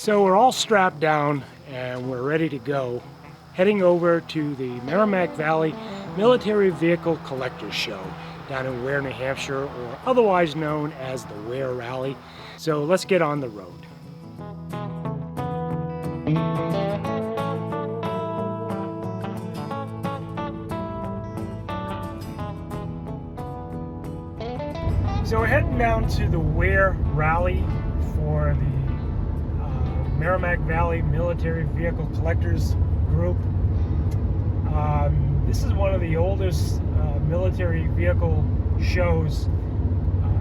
So we're all strapped down and we're ready to go, heading over to the Merrimac Valley Military Vehicle Collectors Show down in Weare, New Hampshire, or otherwise known as the Weare Rally. So let's get on the road. So we're heading down to the Weare Rally for the Merrimac Valley Military Vehicle Collectors Group. This is one of the oldest military vehicle shows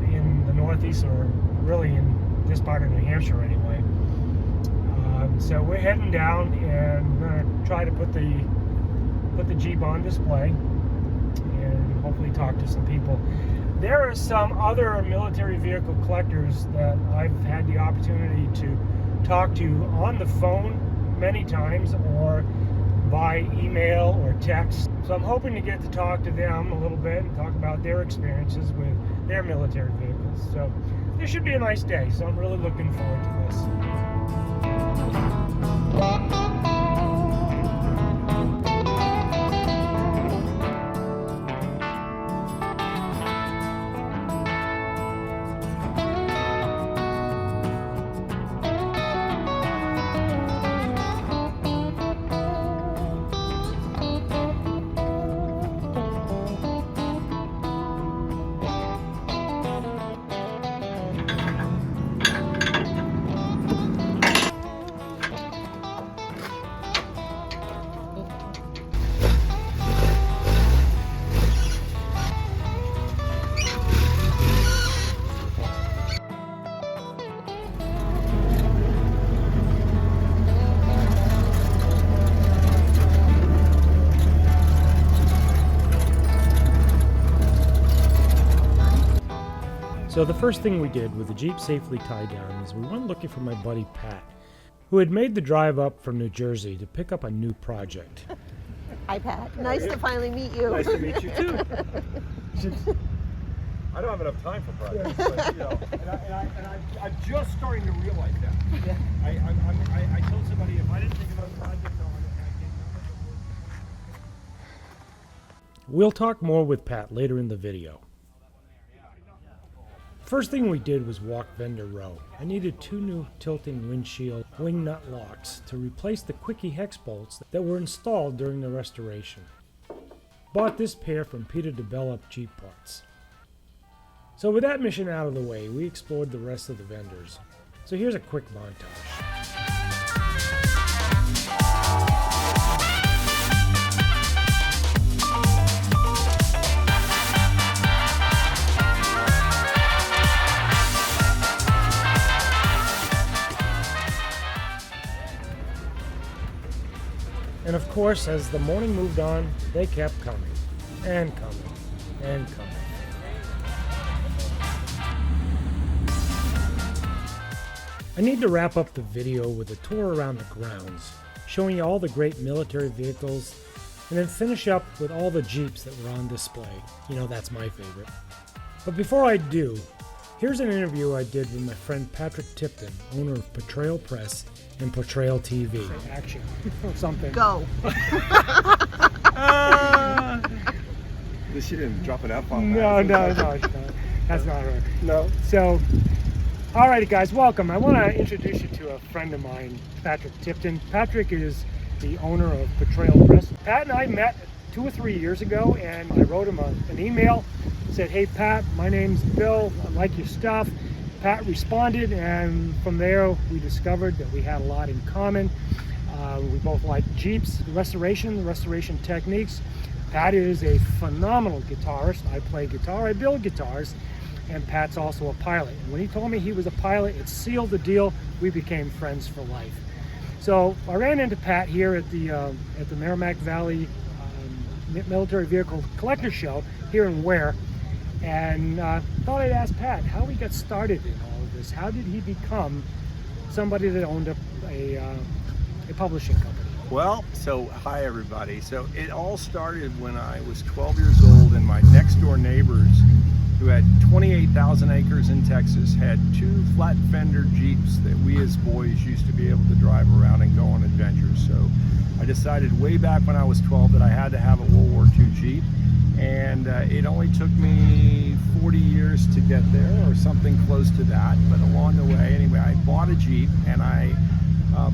in the Northeast, or really in this part of New Hampshire anyway. So we're heading down and we're going to try to put the Jeep on display and hopefully talk to some people. There are some other military vehicle collectors that I've had the opportunity to talk to on the phone many times or by email or text. So I'm hoping to get to talk to them a little bit and talk about their experiences with their military vehicles. So this should be a nice day, so I'm really looking forward to this. So the first thing we did with the Jeep safely tied down is we went looking for my buddy Pat, who had made the drive up from New Jersey to pick up a new project. Hi Pat, nice to finally meet you. Nice to meet you too. I don't have enough time for projects, but, you know, I'm just starting to realize that. Yeah. I told somebody if I didn't think about a project, I can't. We'll talk more with Pat later in the video. First thing we did was walk vendor row. I needed 2 new tilting windshield wing nut locks to replace the quickie hex bolts that were installed during the restoration. Bought this pair from Peter DeBell up Jeep Parts. So with that mission out of the way, we explored the rest of the vendors. So here's a quick montage. And of course, as the morning moved on, they kept coming, and coming, and coming. I need to wrap up the video with a tour around the grounds, showing you all the great military vehicles, and then finish up with all the Jeeps that were on display. You know, that's my favorite. But before I do, here's an interview I did with my friend Patrick Tipton, owner of Portrayal Press and Portrayal TV. Action or something. Go. At least she didn't drop an F on that. No, that's not her. No. So, alrighty guys, welcome. I want to introduce you to a friend of mine, Patrick Tipton. Patrick is the owner of Portrayal Press. Pat and I met 2 or 3 years ago, and I wrote him an email, said, hey Pat, my name's Bill, I like your stuff. Pat responded, and from there we discovered that we had a lot in common. We both like Jeeps, the restoration techniques. Pat is a phenomenal guitarist. I play guitar, I build guitars, and Pat's also a pilot. And when he told me he was a pilot, it sealed the deal. We became friends for life. So I ran into Pat here at the Merrimac Valley Military Vehicle Collector Show here in Weare, and thought I'd ask Pat how he got started in all of this. How did he become somebody that owned a publishing company? Well, so hi everybody. So it all started when I was 12 years old, and my next door neighbors who had 28,000 acres in Texas, had 2 flat fender Jeeps that we as boys used to be able to drive around and go on adventures. So I decided way back when I was 12 that I had to have a World War II Jeep, and it only took me 40 years to get there, or something close to that, but along the way, anyway, I bought a Jeep, and I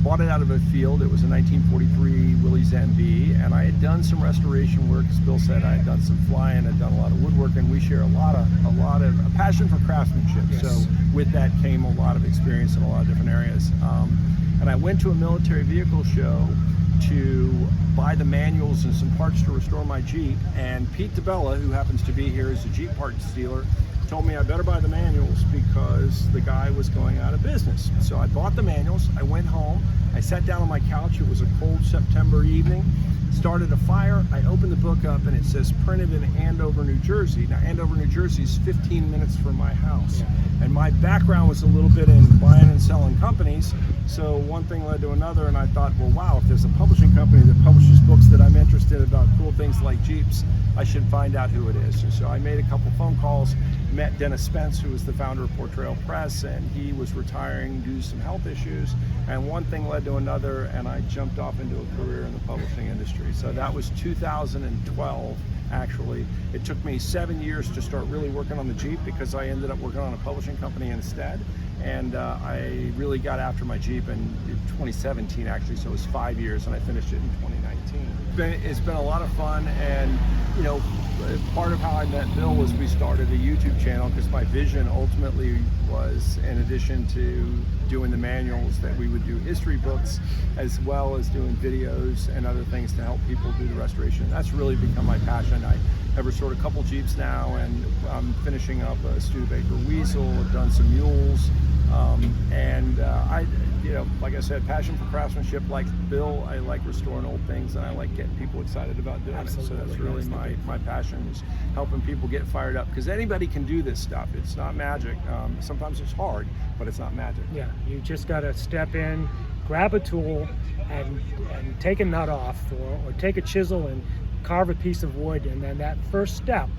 bought it out of a field. It was a 1943 Willys MB, and I had done some restoration work. As Bill said, I had done some flying, I'd done a lot of woodworking. We share a lot of a passion for craftsmanship. Yes. So with that came a lot of experience in a lot of different areas. And I went to a military vehicle show to buy the manuals and some parts to restore my Jeep, and Pete DeBella, who happens to be here as a Jeep parts dealer, told me I better buy the manuals because the guy was going out of business. So I bought the manuals, I went home, I sat down on my couch, it was a cold September evening, started a fire, I opened the book up, and it says printed in Andover, New Jersey. Now Andover, New Jersey is 15 minutes from my house. And my background was a little bit in buying and selling companies, so one thing led to another, and I thought, well, wow, if there's a publishing company that publishes books that I'm interested about cool things like Jeeps, I should find out who it is. And so I made a couple phone calls, met Dennis Spence, who was the founder of Portrayal Press, and he was retiring due to some health issues, and one thing led to another, and I jumped off into a career in the publishing industry. So that was 2012. Actually, it took me 7 years to start really working on the Jeep because I ended up working on a publishing company instead, and I really got after my Jeep in 2017 actually, so it was 5 years, and I finished it in 2019. It's been a lot of fun, and you know, part of how I met Bill was we started a YouTube channel because my vision ultimately was, in addition to doing the manuals, that we would do history books as well as doing videos and other things to help people do the restoration. That's really become my passion. I have restored a couple Jeeps now, and I'm finishing up a Studebaker Weasel. I've done some mules, and you know, like I said, passion for craftsmanship. Like Bill, I like restoring old things, and I like getting people excited about doing it. So that's really my passion, is helping people get fired up, because anybody can do this stuff. It's not magic. Sometimes it's hard, but it's not magic. Yeah, you just got to step in, grab a tool, and take a nut off, or take a chisel and carve a piece of wood, and then that first step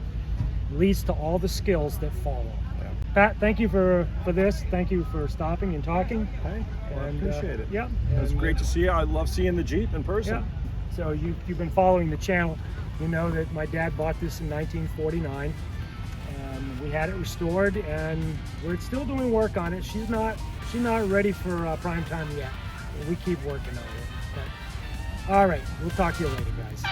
leads to all the skills that follow. Yeah. Pat, thank you for this. Thank you for stopping and talking. Hey, well, I appreciate it. Yeah, It was great to see you. I love seeing the Jeep in person. Yeah. So you've been following the channel. You know that my dad bought this in 1949. We had it restored, and we're still doing work on it. She's not ready for prime time yet. We keep working on it. But, all right, we'll talk to you later, guys.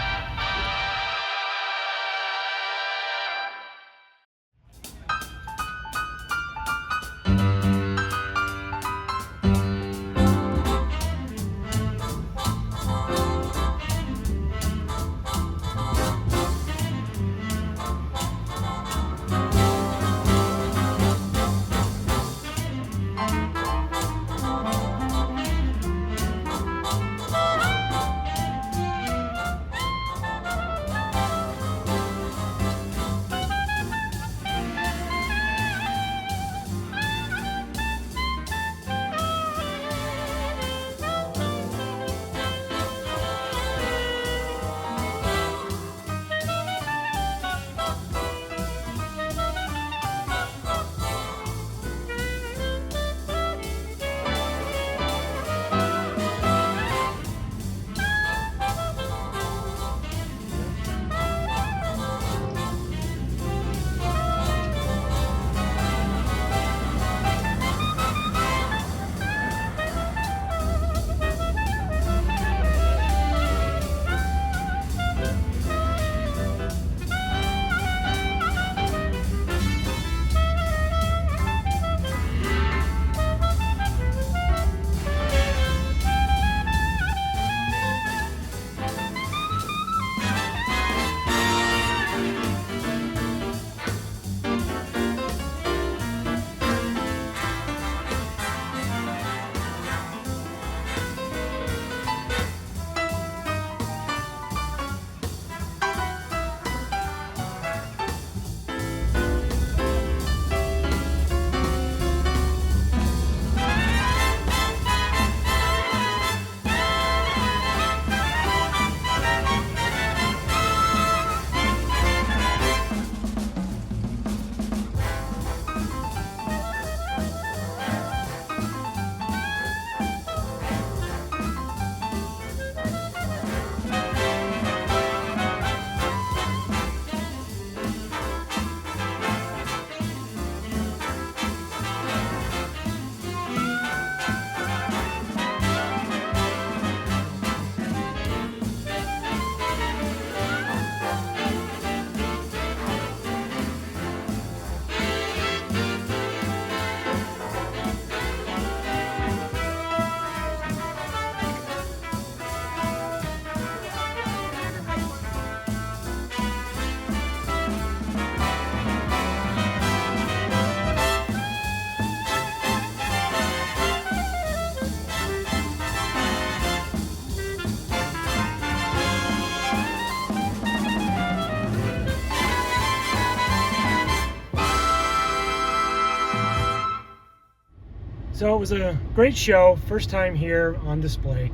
So it was a great show, first time here on display.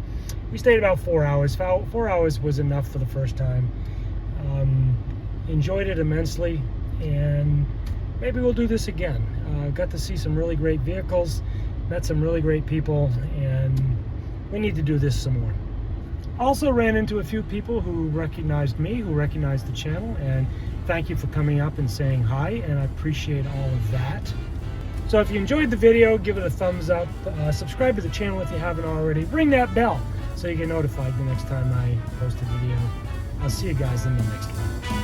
We stayed about 4 hours. 4 hours was enough for the first time. Enjoyed it immensely, and maybe we'll do this again. Got to see some really great vehicles, met some really great people, and we need to do this some more. Also ran into a few people who recognized me, who recognized the channel, and thank you for coming up and saying hi, and I appreciate all of that. So if you enjoyed the video, give it a thumbs up, subscribe to the channel if you haven't already, ring that bell so you get notified the next time I post a video. I'll see you guys in the next one.